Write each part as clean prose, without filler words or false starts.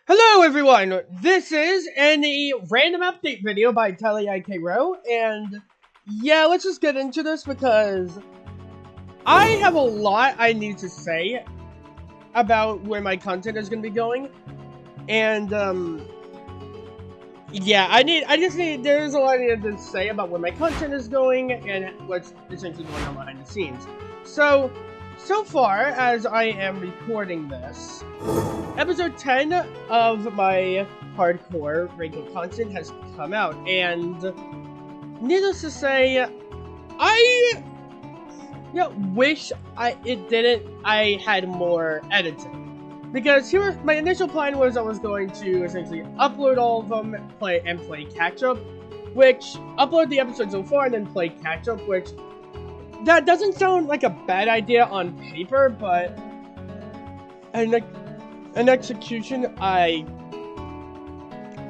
Hello everyone, this is a random update video by TallyIKRoe, and yeah, let's just get into this because I have a lot I need to say about where my content is going to be going, and yeah, there's a lot I need to say about where my content is going and what's essentially going on behind the scenes. So far as I am recording this, Episode 10 of my hardcore Raincoat Constant has come out, and needless to say, I wish I had more editing. Because my initial plan was I was going to essentially upload all of them, play catch-up, which, upload the episodes so far and then play catch-up, which, that doesn't sound like a bad idea on paper, but in execution, I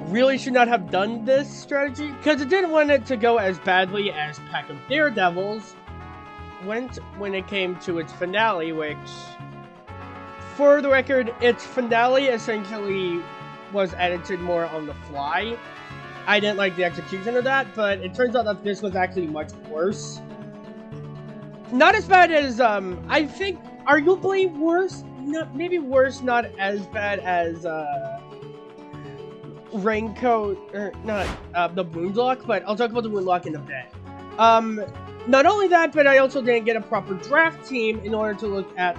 really should not have done this strategy, because I didn't want it to go as badly as Pack of Daredevils went when it came to its finale, which, for the record, its finale essentially was edited more on the fly. I didn't like the execution of that, but it turns out that this was actually much worse. Not as bad as, I think, arguably worse. Maybe worse, not as bad as, Raincoat, or not, the Wound-Locke, but I'll talk about the Wound-Locke in a bit. Not only that, but I also didn't get a proper draft team in order to look at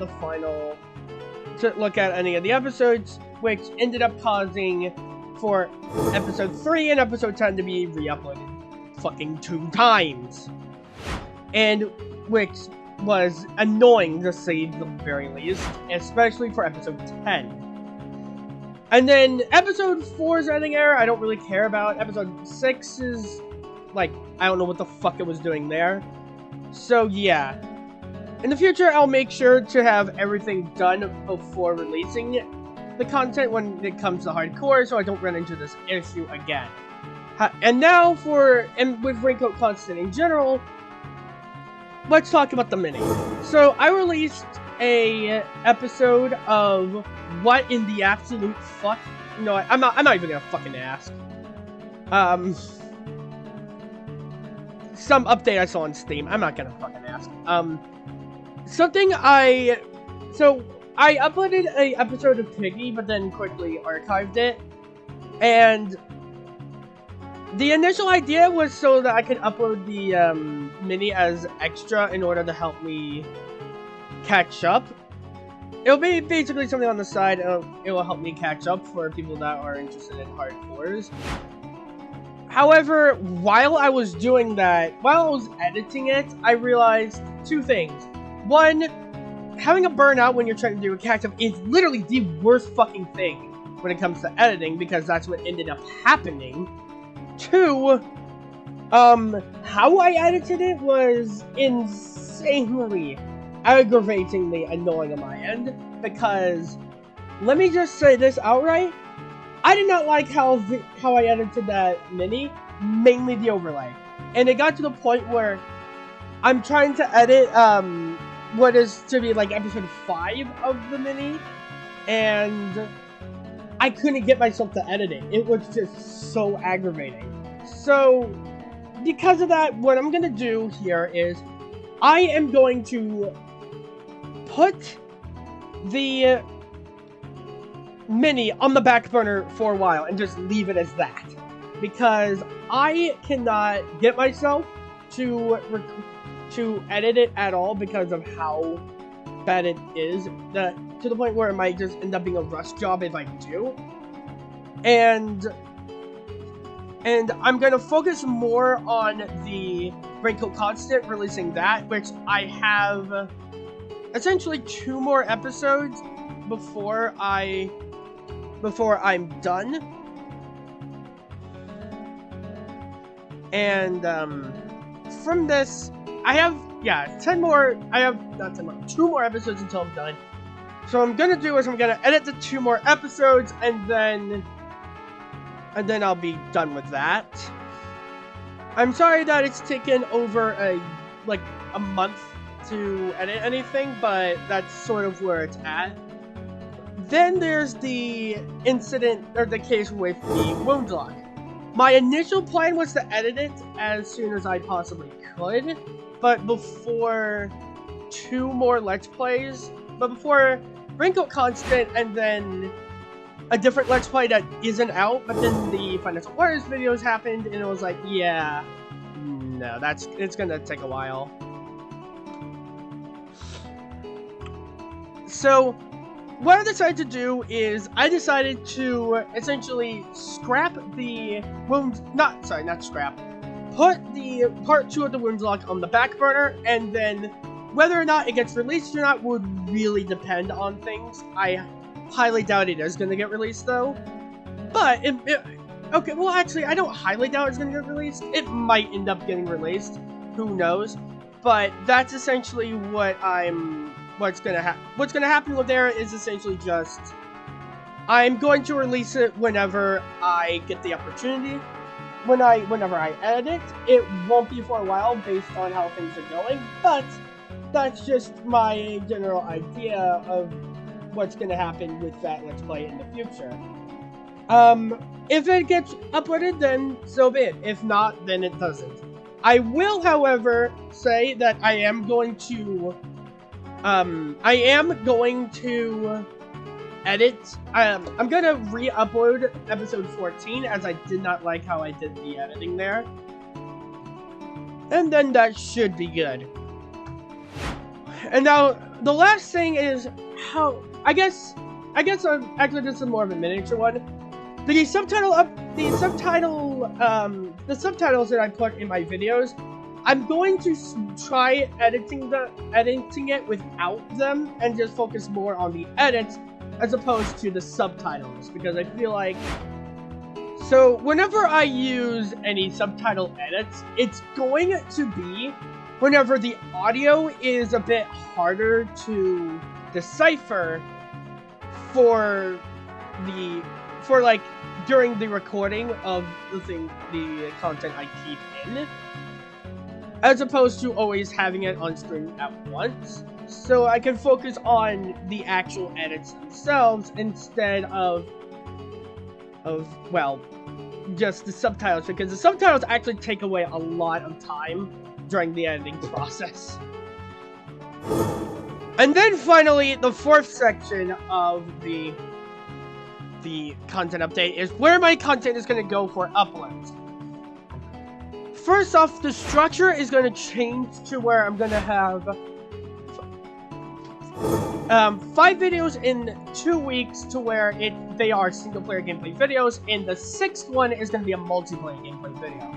any of the episodes, which ended up causing for episode 3 and episode 10 to be re-uploaded fucking 2 times. And, which was annoying to say the very least, especially for episode 10. And then episode 4's ending error, I don't really care about. Episode 6 is, like, I don't know what the fuck it was doing there. So yeah. In the future, I'll make sure to have everything done before releasing the content when it comes to hardcore, so I don't run into this issue again. And now with Raincoat Constant in general, let's talk about the mini. So, I released a episode of what in the absolute fuck? You know what, I'm not even gonna fucking ask. Some update I saw on Steam, I'm not gonna fucking ask. I uploaded a episode of Piggy, but then quickly archived it, and the initial idea was so that I could upload the mini as extra in order to help me catch up. It'll be basically something on the side. It will help me catch up for people that are interested in hardcores. However, while I was doing that, while I was editing it, I realized 2 things. 1, having a burnout when you're trying to do a catch-up is literally the worst fucking thing when it comes to editing, because that's what ended up happening. 2, how I edited it was insanely, aggravatingly annoying on my end, because, let me just say this outright, I did not like how I edited that mini, mainly the overlay. And it got to the point where I'm trying to edit, what is to be like episode 5 of the mini, and I couldn't get myself to edit it. It was just so aggravating. So, because of that, what I'm gonna do here is, I am going to put the mini on the back burner for a while and just leave it as that. Because I cannot get myself to edit it at all because of how bad it is, to the point where it might just end up being a rush job if I do. And I'm gonna focus more on the Raincoat Constant, releasing that, which I have essentially 2 more episodes before I'm done. And from this, I have 2 more episodes until I'm done. So what I'm gonna do is I'm gonna edit the 2 more episodes, and then I'll be done with that. I'm sorry that it's taken over a month to edit anything, but that's sort of where it's at. Then there's the incident, or the case with the Wound-Locke. My initial plan was to edit it as soon as I possibly could, but before 2 more Let's Plays, but before Raincoat Constant and then a different Let's Play that isn't out, but then the Financial Warriors videos happened, and it was like, yeah, no, it's gonna take a while. So, what I decided to do is, I decided to essentially scrap the not scrap, put the part 2 of the Wound-Locke on the back burner, and then whether or not it gets released or not would really depend on things. I highly doubt it is going to get released though, but okay, well actually I don't highly doubt it's going to get released. It might end up getting released, who knows, but that's essentially what's gonna happen with there is essentially just I'm going to release it whenever I get the opportunity. Whenever I edit it, it won't be for a while based on how things are going, but that's just my general idea of what's gonna happen with that Let's Play in the future. If it gets uploaded, then so be it. If not, then it doesn't. I will, however, say that I am going to edit. I'm gonna re-upload episode 14 as I did not like how I did the editing there. And then that should be good. And now, the last thing is how, I guess, actually this is more of a miniature one. The subtitles that I put in my videos, I'm going to try editing it without them and just focus more on the edits as opposed to the subtitles, because I feel like, so whenever I use any subtitle edits, it's going to be whenever the audio is a bit harder to decipher like during the recording of the content I keep in, as opposed to always having it on screen at once, so I can focus on the actual edits themselves instead of well, just the subtitles, because the subtitles actually take away a lot of time during the editing process. And then finally, the 4th section of the content update is where my content is going to go for uploads. First off, the structure is going to change to where I'm going to have 5 videos in 2 weeks to where they are single-player gameplay videos, and the 6th one is going to be a multiplayer gameplay video.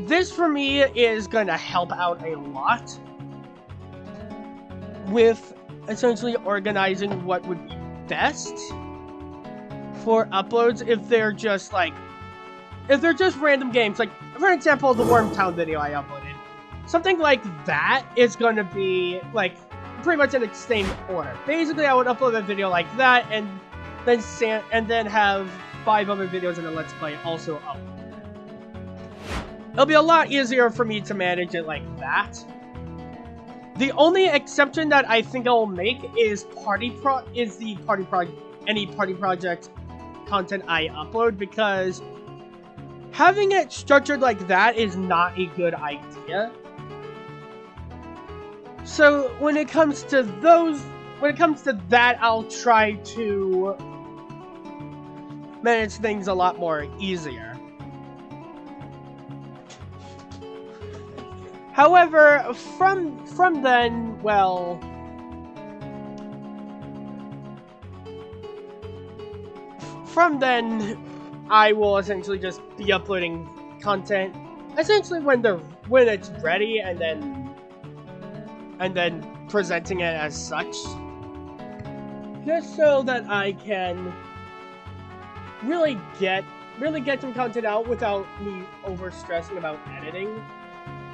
This, for me, is going to help out a lot with essentially organizing what would be best for uploads if they're just random games. Like, for example, the Wormtown video I uploaded. Something like that is going to be, like, pretty much in the same order. Basically, I would upload a video like that, and then have 5 other videos in a Let's Play also uploaded. It'll be a lot easier for me to manage it like that. The only exception that I think I'll make is any party project content I upload, because having it structured like that is not a good idea. So when it comes to that, I'll try to manage things a lot more easier. However, from then, well, from then, I will essentially just be uploading content essentially when it's ready, and then presenting it as such, just so that I can really get some content out without me over stressing about editing,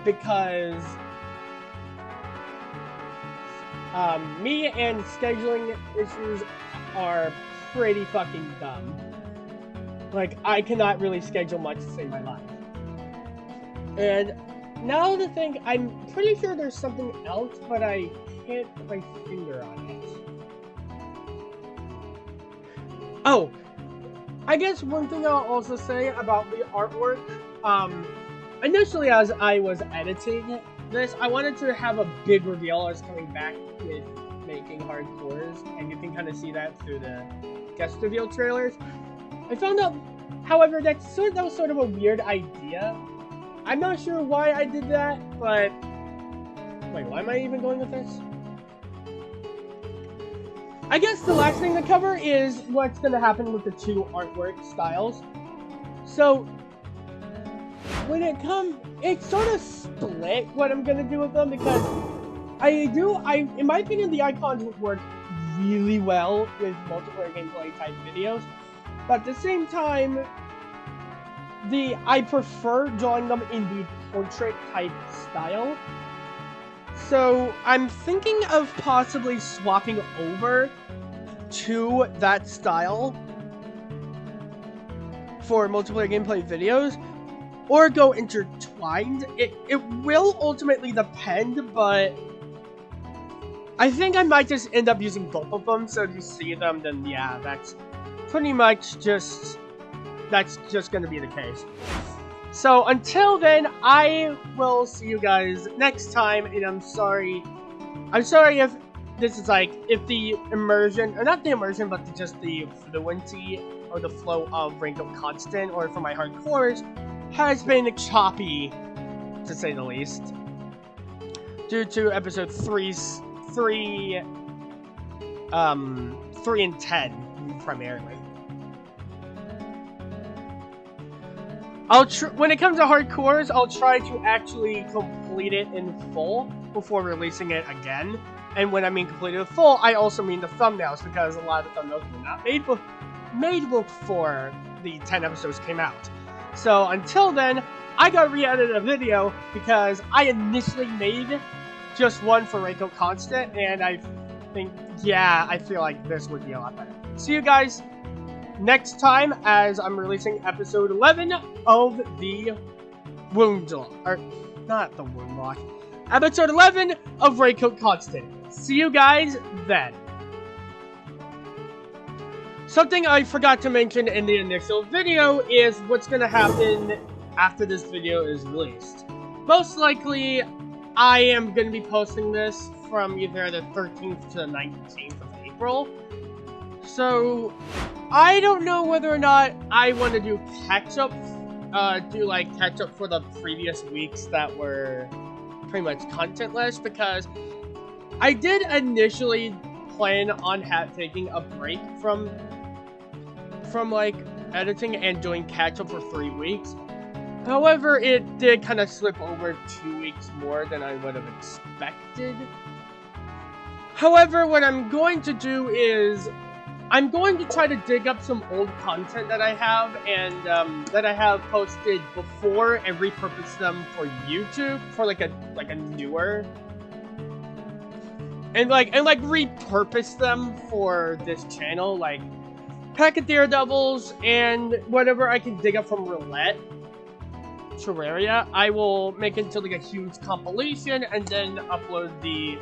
because me and scheduling issues are pretty fucking dumb. Like, I cannot really schedule much to save my life. And now to think, I'm pretty sure there's something else, but I can't put my finger on it. Oh, I guess one thing I'll also say about the artwork, initially as I was editing this, I wanted to have a big reveal. I was coming back with making hardcores, and you can kind of see that through the guest reveal trailers. I found out, however, that was sort of a weird idea. I'm not sure why I did that, but... Wait, why am I even going with this? I guess the last thing to cover is what's going to happen with the two artwork styles. So, when it's sort of split what I'm going to do with them, because in my opinion, the icons work really well with multiplayer gameplay type videos, but at the same time, I prefer drawing them in the portrait type style. So I'm thinking of possibly swapping over to that style for multiplayer gameplay videos, or go intertwined. It will ultimately depend, but I think I might just end up using both of them, so if you see them, then yeah, that's pretty much just going to be the case. So until then, I will see you guys next time, and I'm sorry if this is if the immersion, or not the immersion, but just the fluency or the flow of Raincoat Constant, or for my hardcores, has been choppy, to say the least, due to episode 3 and 10, primarily. When it comes to hardcores, I'll try to actually complete it in full before releasing it again. And when I mean completed in full, I also mean the thumbnails, because a lot of the thumbnails were not made before the 10 episodes came out. So until then, I gotta re-edit a video because I initially made just one for Raincoat Constant, and I feel like this would be a lot better. See you guys next time, as I'm releasing episode 11 of the Wound-Locke, or not the Wound-Locke, episode 11 of Raincoat Constant. See you guys then. Something I forgot to mention in the initial video is what's going to happen after this video is released. Most likely, I am going to be posting this from either the 13th to the 19th of April. So, I don't know whether or not I want to do catch-up, catch-up for the previous weeks that were pretty much contentless, because I did initially plan on taking a break from editing and doing catch-up for 3 weeks. However, it did kind of slip over 2 weeks more than I would have expected. However, what I'm going to do is I'm going to try to dig up some old content that I have, and that I have posted before, and repurpose them for YouTube for like a newer, and repurpose them for this channel, like Pack of Daredevils and whatever I can dig up from Terraria. I will make it into like a huge compilation and then upload the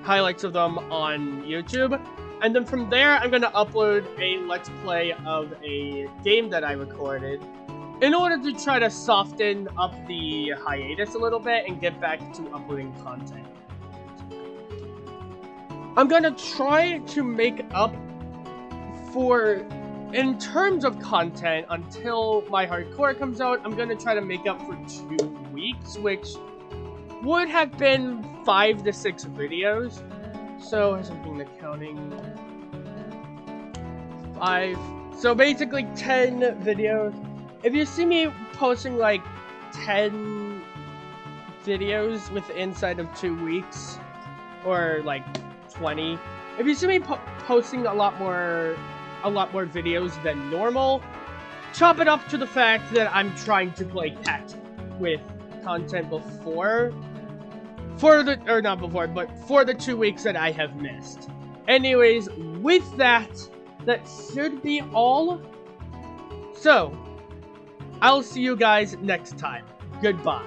highlights of them on YouTube. And then from there, I'm going to upload a Let's Play of a game that I recorded in order to try to soften up the hiatus a little bit and get back to uploading content. I'm going to try to make up in terms of content, until my hardcore comes out, I'm going to try to make up for 2 weeks, which would have been 5 to 6 videos. So, as I'm doing the counting, 5. So basically 10 videos. If you see me posting like 10 videos inside of 2 weeks, or like 20, if you see me posting a lot more videos than normal, chop it up to the fact that I'm trying to play catch with content for the 2 weeks that I have missed. Anyways, with that should be all. So, I'll see you guys next time. Goodbye.